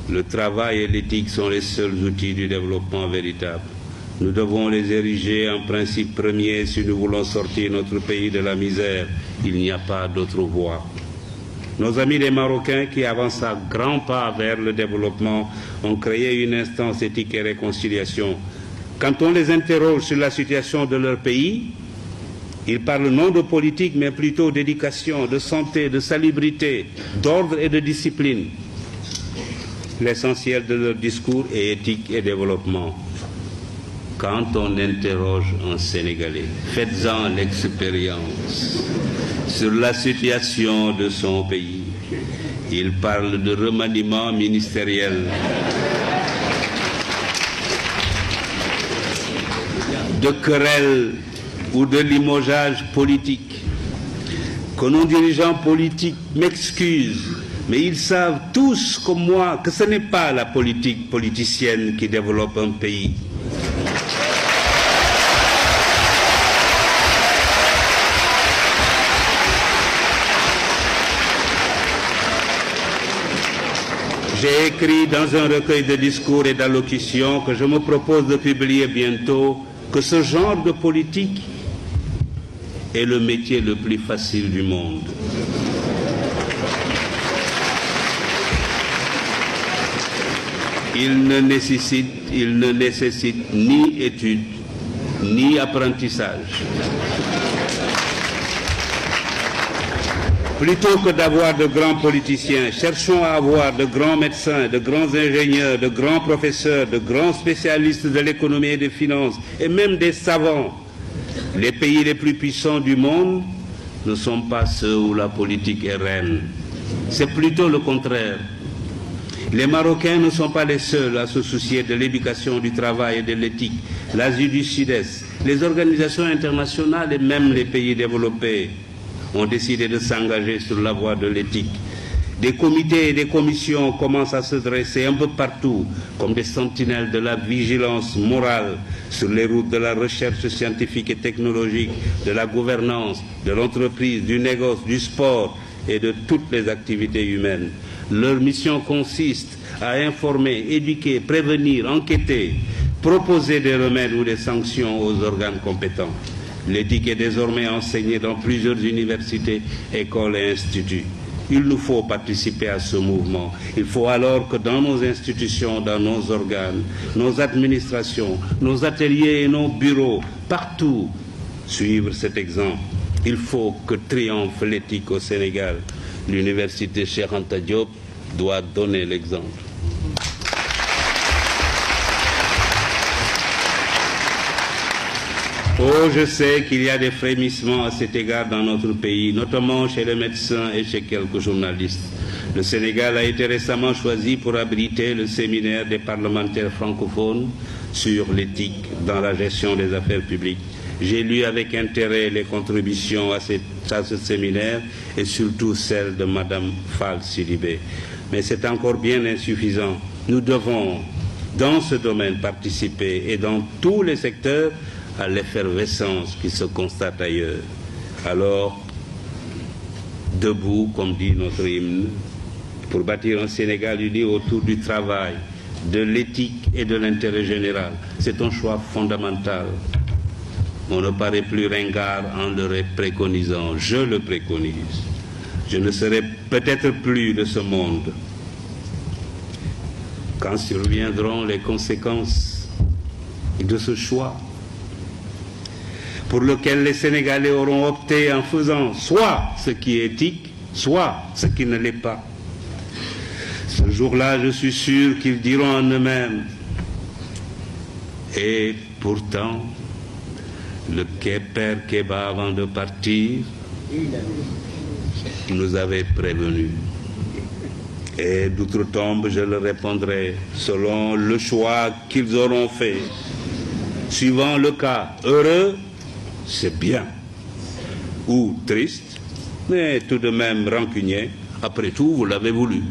Le travail et l'éthique sont les seuls outils du développement véritable. Nous devons les ériger en principe premier si nous voulons sortir notre pays de la misère. Il n'y a pas d'autre voie. Nos amis les Marocains, qui avancent à grands pas vers le développement, ont créé une instance éthique et réconciliation. Quand on les interroge sur la situation de leur pays, ils parlent non de politique, mais plutôt d'éducation, de santé, de salubrité, d'ordre et de discipline. L'essentiel de leur discours est éthique et développement. Quand on interroge un Sénégalais, faites-en l'expérience sur la situation de son pays. Il parle de remaniement ministériel, de querelles ou de limogeage politique. Que nos dirigeants politiques m'excusent, mais ils savent tous comme moi que ce n'est pas la politique politicienne qui développe un pays. J'ai écrit dans un recueil de discours et d'allocutions que je me propose de publier bientôt que ce genre de politique est le métier le plus facile du monde. Il ne nécessite ni études, ni apprentissage. Plutôt que d'avoir de grands politiciens, cherchons à avoir de grands médecins, de grands ingénieurs, de grands professeurs, de grands spécialistes de l'économie et des finances, et même des savants. Les pays les plus puissants du monde ne sont pas ceux où la politique est reine. C'est plutôt le contraire. Les Marocains ne sont pas les seuls à se soucier de l'éducation, du travail et de l'éthique. L'Asie du Sud-Est, les organisations internationales et même les pays développés ont décidé de s'engager sur la voie de l'éthique. Des comités et des commissions commencent à se dresser un peu partout comme des sentinelles de la vigilance morale sur les routes de la recherche scientifique et technologique, de la gouvernance, de l'entreprise, du négoce, du sport et de toutes les activités humaines. Leur mission consiste à informer, éduquer, prévenir, enquêter, proposer des remèdes ou des sanctions aux organes compétents. L'éthique est désormais enseignée dans plusieurs universités, écoles et instituts. Il nous faut participer à ce mouvement. Il faut alors que dans nos institutions, dans nos organes, nos administrations, nos ateliers et nos bureaux, partout, suivre cet exemple. Il faut que triomphe l'éthique au Sénégal. L'université Cheikh Anta Diop doit donner l'exemple. Oh, je sais qu'il y a des frémissements à cet égard dans notre pays, notamment chez les médecins et chez quelques journalistes. Le Sénégal a été récemment choisi pour abriter le séminaire des parlementaires francophones sur l'éthique dans la gestion des affaires publiques. J'ai lu avec intérêt les contributions à ce séminaire et surtout celles de Mme Fall Sidibé. Mais c'est encore bien insuffisant. Nous devons, dans ce domaine, participer et dans tous les secteurs à l'effervescence qui se constate ailleurs. Alors, debout, comme dit notre hymne, pour bâtir un Sénégal uni autour du travail, de l'éthique et de l'intérêt général. C'est un choix fondamental. On ne paraît plus ringard en le préconisant. Je le préconise. Je ne serai peut-être plus de ce monde quand surviendront les conséquences de ce choix pour lequel les Sénégalais auront opté en faisant soit ce qui est éthique, soit ce qui ne l'est pas. Ce jour-là, je suis sûr qu'ils diront en eux-mêmes. Et pourtant, le père Kéba, avant de partir, nous avait prévenus. Et d'outre-tombe, je leur répondrai selon le choix qu'ils auront fait. Suivant le cas, heureux, c'est bien. Ou triste, mais tout de même rancunier. Après tout, vous l'avez voulu.